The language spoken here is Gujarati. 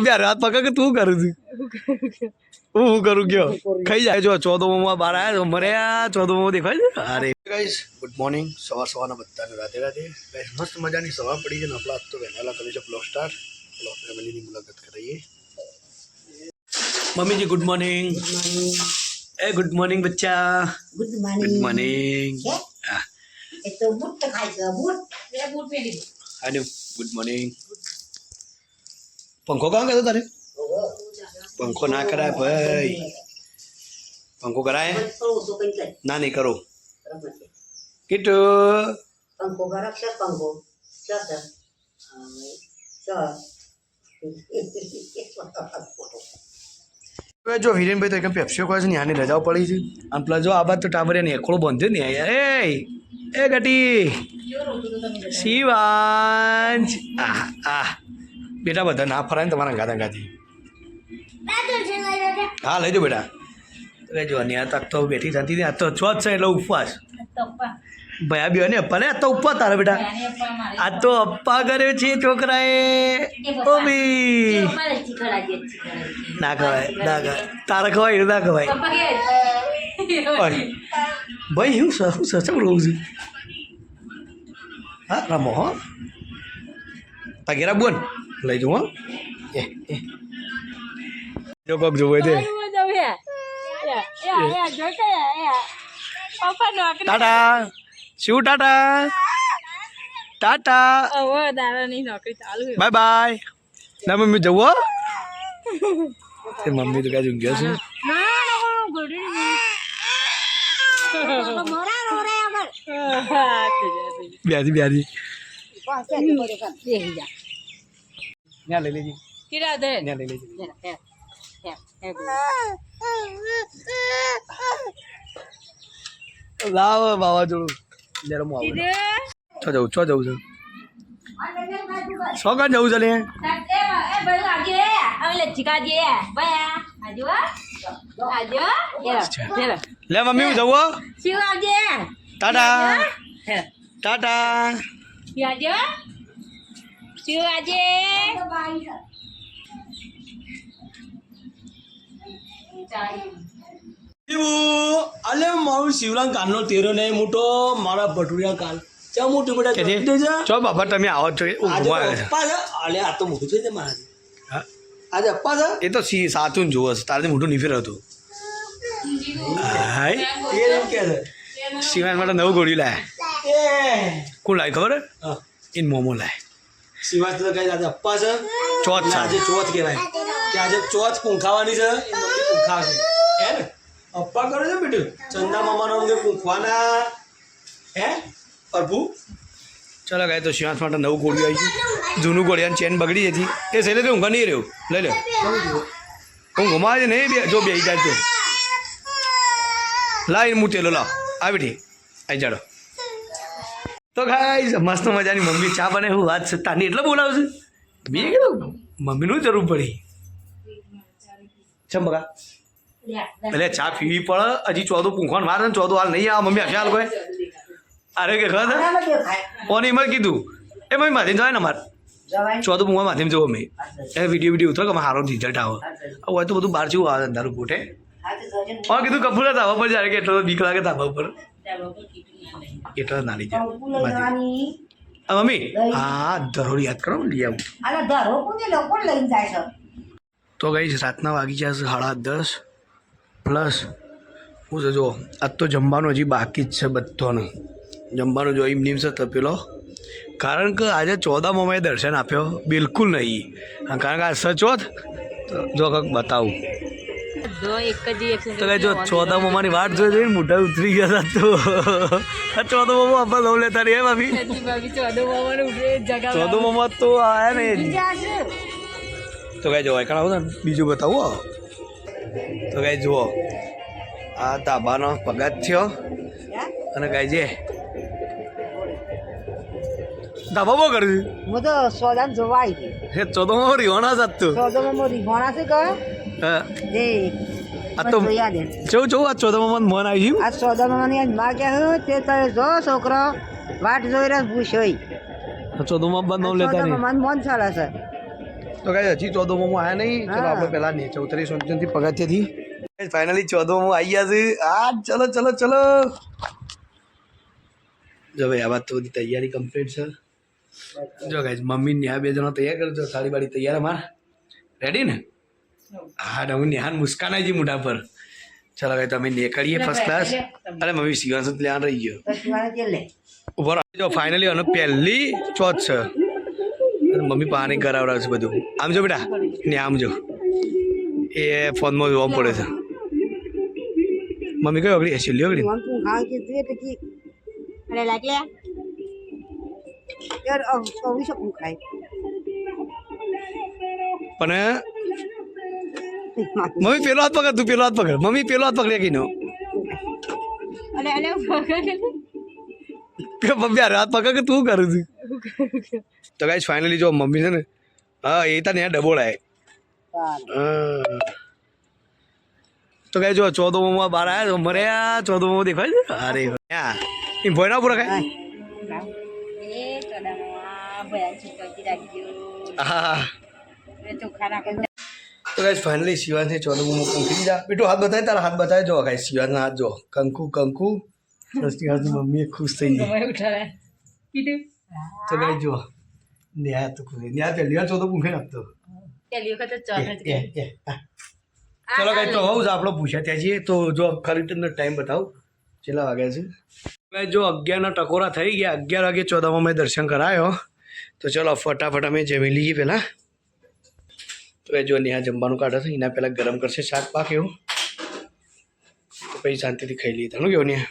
બે રાત પકડ કે તું કરું છું હું કરું કયો ખાઈ જાય જો 14માં બહાર આવ્યા મર્યા 14માં દેખાય છે અરે ગાઈસ ગુડ મોર્નિંગ સવારના બધાને રાધે રાધે ગાઈસ મસ્ત મજાની સવાર પડી છે ને આપણે આજ તો વહેલા કરી છે બ્લોગ સ્ટાર્ટ બ્લોગ ફેમિલીની મુલાકાત કરીએ मम्मी जी गुड मॉर्निंग ए गुड मॉर्निंग बच्चा गुड मॉर्निंग गुड मॉर्निंग ये तो बूट तो खाई का बूट मेरा बूट पहन ली हेलो गुड मॉर्निंग पंखो कहाँ गया था तारे पंखो ना कराए भाई पंखो कराए ना नहीं करो किटू पंखो का रक्षा पंखो चाचा જો હિરેનભાઈ તો એકદમ પેપ્સીઓ કહે છે ને આની રજાઓ પડી છે અને પ્લસ જો આ બાદ તો ટાબરિયા ને એકડો બંધ્યો ને યાર એ ગટી શિવાંશ બેટા બધા ના ફરાય ને તમારા ગાતા ગાતી હા લઈ જાઓ બેટા લઈ જો અને આ તક તો બેઠી થતી આ તો છો જ છે એટલે ઉપવાસ ભાઈ આ બે ને અપ્પા ને આ તો ઉપવાસ તારા બેટા આ તો અપ્પા કર્યો છે છોકરાએ ઓ બી ના ખવાય ના ખવાય તારા ખવાય ના ખવાય ભાઈ હું સચમ રહું છું હા રમો હો તાગેરા બોન લઈ જવું હો એ જો કોક જોવે દે tata Shiv tata tata bye bye ના મમ્મી જવું એ મમ્મી તો કાંઈ ઊંઘ્યો છે બ્યાજી બ્યાજી ત્યાં લઈ લેજે ત્યાં લઈ લેજે લાવ વાવાઝોડું જરા હું આવું છો જવું છે સો કાં જવું છે લે લે મમ્મી હું જવું ટાટા ટાટા અલે મારું શિવરામ કાલનો તેરો નહીં મોટો મારા ભટુરિયા કાલ ચા મોટું બેટા ચો બાપા તમે આવો છો અલે આ તો મોટું છે મારા આજે અપ્પા છે એ તો સાચું જોવો છે તારાથી મોટું નહીં ફેર હતું હાય એમ કે છે શિવાન માટે નવું ગોળી લાયા કોણ લાય ખબર ઇન મોમો લાય શિવાન તો કઈ આજે અપ્પા છે ચોથ છે આજે ચોથ કહેવાય કે આજે ચોથ પૂંખાવાની છે એ મમ્મી પૂંખાવે હે ને અપ્પા કરે છે બેટું ચંદા મામાનો અમને પૂંખવાના હે પ્રભુ ચાલો ગાય તો શિવાંશ માટે નવું ગોળિયું આવી ગયું જૂનું ગોળિયાની ચેન બગડી હતી એ સહેલે તો ઊંઘા નહીં રહ્યું લઈ લો હું ઘુમાવે છે નહીં જો બે જાય તો લાઈ હું તેલો લાવ આવી ઠી આવી જાડો તો ગાય મસ્ત મજાની મમ્મી ચા બને હું વાત છે તાની એટલે બોલાવશે મેં કીધું મમ્મીનું જરૂર પડી ચમ બગા એટલે ચા પીવી પડે હજી ચોથું પૂંખવાનું મારે ને ચોથું હાલ નહીં આવે મમ્મી આખે હાલ કોઈ અરે કે ખબર ઓની એમાં કીધું એ મમ્મી માધ્યમ જવાય ને મારે ચોથું પૂંખવા માધ્યમ જવો મેં એ વિડીયો ઉતરો કે સારો રિઝલ્ટ આવે હોય તો બધું બહાર જેવું આવે અંધારું પોટે ઓન કીધું કપૂર ધાબા પર જાય કે એટલો બીક લાગે ધાબા ઉપર એટલો ના લઈ જાય મમ્મી હા ધરોડ યાદ કરો લઈ આવું તો ગઈ રાતના વાગી જશે 10:30 પ્લસ હું છે જો આજ તો જમવાનું હજી બાકી જ છે બધાનું જમવાનું જો એમ નીમ છે તપેલો કારણ કે આજે 14 મમાએ દર્શન આપ્યો બિલકુલ નહીં કારણ કે આ સચોત જો કંઈક બતાવું તો કઈ જો 14 મમાની વાટ જોઈ જોઈને મોઢા ઉતરી ગયા હતા તો 14 મમા આપણે લઉં લેતા રે ભાભી 14 મમા તો આયા ને તો કઈ જો એકણ આવું ને બીજું બતાવું તો કઈ જુઓ આ તાબાનો પગાર થયો અને કઈ જે ધાબા બહુ કર્યું હું તો સોદાન જોવા આવી હે 14 રીવાણા જ હતું 14 રીવાણા છે કે હા જે આ તો જો આ 14 મન આવી ગયું આ 14 ની માં કે તે જો છોકરો વાટ જોઈ રહ્યો પૂછોય 14માં બંધ નવ લેતા નહીં મન મન ચાલે છે તો કઈ હજી 14માં આવ્યા નહીં ચલો આપણે પહેલા નીચે ઉતરી સોનચંદથી પગથિયાથી ફાઇનલી 14માં આવી ગયા છે આ ચલો ચલો ચલો જો ભાઈ આ વાત તો બધી તૈયારી કમ્પ્લીટ છે જો ગાઈસ મમ્મી ને આ બે જણા તૈયાર કરજો થાળી બાળી તૈયાર અમાર રેડી ને હા હું નેહાન મુસ્કાન આવી મોઢા પર ચલો ભાઈ તમે નીકળીએ ફર્સ્ટ ક્લાસ અરે મમ્મી શિવાંશ પ્લાન રહી ગયો ઉભા જો ફાઇનલી અને પહેલી ચોથ છે મમ્મી પાણી કરાવડાવે છે બધું આમ જો બેટા ને આમ જો એ ફોનમાં જોવા પડે છે મમ્મી કઈ અગડી હશે લ્યો અગડી અરે લાગે યાર અવી શકું ખાય પણ મમ્મી પેલો હાથ પકડ તું પેલો હાથ પકડ મમ્મી પેલો હાથ પકડે કીનો અલે અલે મમ્મી અરે હાથ પકડ કે તું કરું છું તો ગાઈસ ફાઇનલી જો મમ્મી છે ને હા એ તને ડબોળાય તો ગાઈ જો 14માં બહાર આવ્યા મર્યા 14માં દેખાય છે અરે એ ભોય ના પૂરા કાંઈ હા તો ગાઈસ ફાઇનલી શિવાંશને 14માં મૂકી દીધા બેટું હાથ બતાવે તારા હાથ બતાવે જો ગાઈસ શિવાંશના હાથ જો કંકુ કંકુ શિવાંશની મમ્મી ખુશ થઈ ગઈ તો ગાઈસ જો ન્યા તો ખુશ ન્યા પહેલી વાર 14 મૂકે નાખતો ચલો ગાઈસ તો હોઉં આપણો પૂછ્યા ત્યાં છીએ તો જો ખરી રીતનો ટાઈમ બતાવું કેટલા વાગ્યા છે ગાઈસ જો 11ના ટકોરા થઈ ગયા 11 વાગે 14માં મેં દર્શન કરાયો તો ચલો ફટાફટ અમે જમી લઈએ પહેલાં તો એ જો નેહા જમવાનું કાઢે છે એના પહેલાં ગરમ કરશે શાક પાક એવું તો પછી શાંતિથી ખાઈ લઈએ તાનું કેવું નેહા